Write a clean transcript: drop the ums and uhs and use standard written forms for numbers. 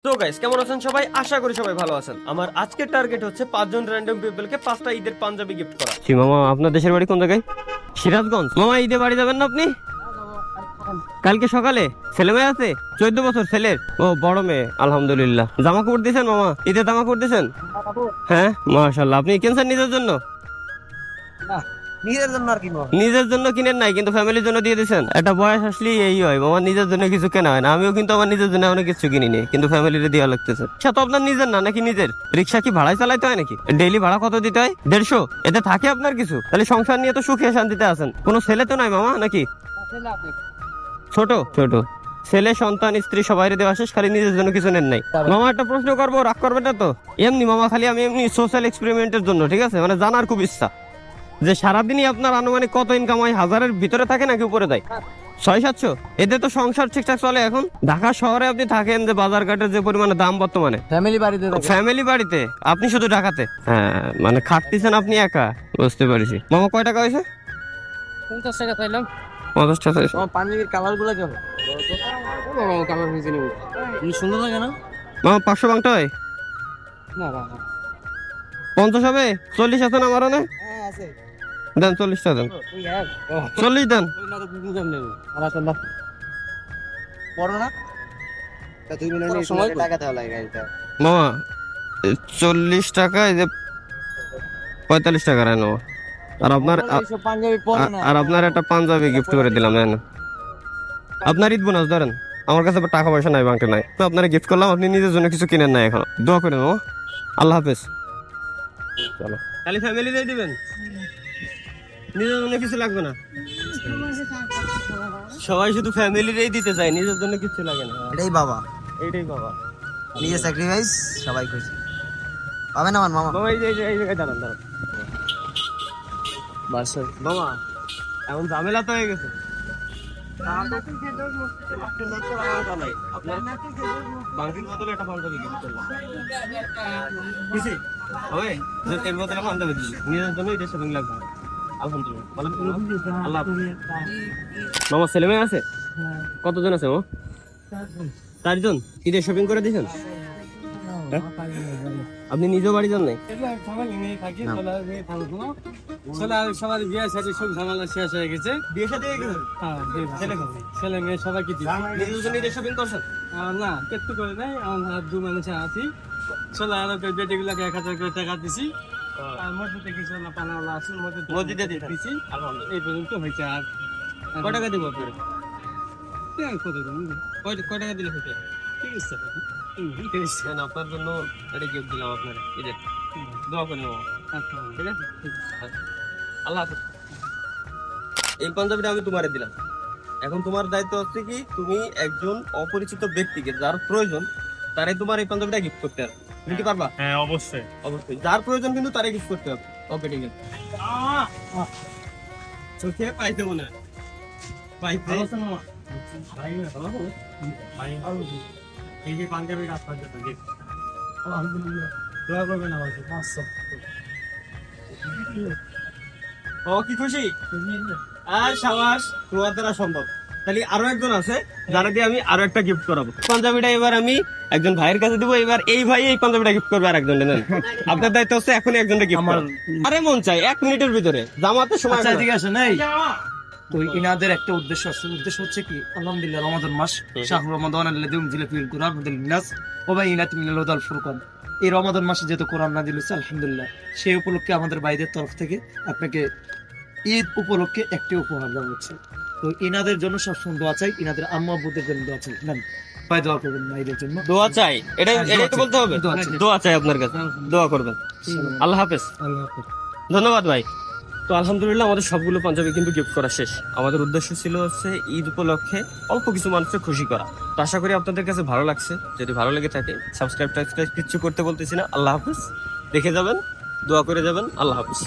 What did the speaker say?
তো গাইস কেমন আছেন সবাই? আশা করি সবাই ভালো আছেন। আমার আজকের টার্গেট হচ্ছে 5 জন র্যান্ডম পিপলকে 5টা ঈদের পাঞ্জাবি গিফট করা। মামা আপনার দেশের বাড়ি কোন জায়গায়? সিরাজগঞ্জ। মামা ঈদে বাড়ি যাবেন না আপনি? কালকে সকালে। ছেলে মেয়ে আছে? 14 বছর ছেলের। ও বড় মেয়ে, আলহামদুলিল্লাহ। জামা কাপড় দিয়েছেন মামা? ঈদে জামা কাপড় দিয়েছেন? হ্যাঁ মাশাআল্লাহ। আপনি কিনছেন নিজের জন্য? নিজের জন্য কিনেন নাই, কিন্তু ফ্যামিলির জন্য দিয়ে দিয়েছেন। একটা বয়স আসলে এই হয় মামা, নিজের জন্য কিছু কেনা হয় না। আমিও কিন্তু আমার নিজের জন্য অনেক কিছু কিনিনি, কিন্তু ফ্যামিলিতে দেওয়া লাগতেছে। সে তো আপনার নিজের না নাকি? নিজের রিক্সা কি ভাড়ায় চালাইতে হয় নাকি? ডেইলি ভাড়া কত দিতে হয়? 150। এতে থাকে আপনার কিছু? তাহলে সংসার নিয়ে তো সুখে শান্তিতে আছেন। কোনো ছেলে তো নাই মামা নাকি? ছোট ছোট ছেলে, সন্তান, স্ত্রী সবাই দেওয়া শেষ, খালি নিজের জন্য কিছু নেন নাই। মামা একটা প্রশ্ন করবো, রাগ করবেন না তো? এমনি মামা, খালি আমি এমনি সোশ্যাল এক্সপেরিমেন্টের জন্য, ঠিক আছে? মানে জানার খুব ইচ্ছা যে সারাদিনই আপনার আনুমানিক কত ইনকাম হয়, হাজারের ভিতরে থাকে নাকি উপরে দেয়? 600-700? এতে তো সংসার ঠিকঠাক চলে। এখন ঢাকা শহরে আপনি থাকেন, যে বাজার ঘাটের যে পরিমাণে দাম বর্তমানে, ফ্যামিলি বাড়িতে, আপনি শুধু ঢাকাতে। হ্যাঁ মানে খাটতেছেন আপনি একা, বুঝতে পারছি। মামা কয় টাকা হয়েছে? 50 টাকা পাইলাম। 50 টাকা হয়েছে। পাঞ্জাবির কালার গুলো কেমন? কালার হয়েছে নি, সুন্দর লাগে না মামা? 500 বাংটা হয় না? 50 হবে? 40 আছে না আমার? আছে দেন 40 টাকা দেন। 40 দেন। মামা 40 টাকা, এই যে 45 টাকা রায় নেবো। আর আপনার একটা পাঞ্জাবি গিফট করে দিলাম। আপনার ঈদ বোনাস ধরেন। আমার কাছে টাকা পয়সা নাই, বাংটা নাই, তো আপনারা গিফট করলাম। আপনি নিজের জন্য কিছু কিনেন না এখন। দোয়া করে নেবো। আল্লাহ হাফেজ। চলো, খালি ফ্যামিলি দিয়ে দিবেন, নিজের জন্য কিছু লাগবে না। সবাই শুধু ফ্যামিলিরই দিতে চায়, নিজের জন্য কিছু লাগে না। এটাই বাবা, এইটাই বাবা, নিজে স্যাক্রিফাইস, সবাই খুশি। পাবে না আমার মামা? মামা এই জায়গায় দাঁড়ান দাঁড়ান। মামা এমন ঝামেলা তো হয়ে গেছে। মামা ছেলে মেয়ে আছে? কতজন আছে? ও 4 জন। ঈদের শপিং করে দিয়েছেন? আপনি নিজেও বাড়ি যান নাই? সবার বিয়ে সাথে সব ঝামেলা শেষ হয়ে গেছে। বিয়ে সাথে ছেলে মেয়ে সবাইকে ঈদের শপিং করছেন? না একটু করে নাই। আমার 2 মানুষ আছি। ছেলে আর বেটি গুলাকে 1000 করে টাকা দিছি। আর মসজিদে কিছু না পানাওয়ালা আছে, মসজিদে দিছি। এই পর্যন্ত হয়েছে। আর কয় টাকা দিব আপনার? কত দিন কয় টাকা দিলে হতো? ঠিক আছে। আপনার জন্য এটা গিফট দিলাম আপনার ঈদের। দোয়া করে নেবো, ঠিক আছে? আল্লাহ হাফেজ। এই পাঞ্জাবিটা আমি তোমারে দিলাম। এখন তোমার দায়িত্ব হচ্ছে কি, তুমি একজন অপরিচিত ব্যক্তিকে যার প্রয়োজন, তারে তোমার এই পাঞ্জাবিটা গিফট করতে হবে। তুমি কি পারবা? হ্যাঁ অবশ্যই অবশ্যই, যার প্রয়োজন কিন্তু তারে গিফট করতে হবে। ওকে ঠিক আছে। চোখে পাইতে মনে হয় পাইতে। এই যে পাঞ্জাবি রাস্তার জন্য আলহামদুলিল্লাহ, দোয়া করবেন আমার জন্য। ও কি খুশি! আর সাবাস, তোমার দ্বারা সম্ভব। তাহলে আরো একজন আছে যারা দিয়ে আমি আরো একটা গিফট করাবো। পাঞ্জাবিটা এবার আমি একজন ভাইয়ের কাছে দিব। এবার এই ভাই এই পাঞ্জাবিটা গিফট করবে আর একজন। আপনার দায়িত্ব হচ্ছে এখন একজনকে গিফট করা। আরে মন চাই 1 মিনিটের ভিতরে, জামাতে সময় তো ইনাদের একটা উদ্দেশ্য আছে। উদ্দেশ্য হচ্ছে কি, আলহামদুলিল্লাহ রমাদান মাস, শাহরু রমাদান আল্লাযী উনজিলা ফীহিল কুরআন হুদাল লিন-নাস ওয়া বায়িনাতিন মিনাল হুদা ওয়াল ফুরকান। এই রমাদান মাসে যেহেতু কোরআন নাযিল হয়েছে, আলহামদুলিল্লাহ সেই উপলক্ষে আমাদের ভাইদের তরফ থেকে আপনাকে ঈদ উপলক্ষে একটি উপহার দেওয়া হচ্ছে। তো ইনাদের জন্য সবসময় দোয়া চাই, ইনাদের আম্মা আব্বুদের জন্য দোয়া চাই। নেন ভাই, দোয়া করবেন ভাইদের জন্য। দোয়া চাই, এটাই তো বলতে হবে। দোয়া চাই আপনার কাছে, দোয়া করবেন। আল্লাহ হাফেজ। ধন্যবাদ ভাই। তো আলহামদুলিল্লাহ আমাদের সবগুলো পাঞ্জাবি কিন্তু গিফট করা শেষ। আমাদের উদ্দেশ্য ছিল হচ্ছে ঈদ উপলক্ষে অল্প কিছু মানুষকে খুশি করা। তো আশা করি আপনাদের কাছে ভালো লাগছে। যদি ভালো লেগে থাকে সাবস্ক্রাইব কিছু করতে বলতেছি না। আল্লাহ হাফেজ। দেখে যাবেন, দোয়া করে যাবেন। আল্লাহ হাফেজ।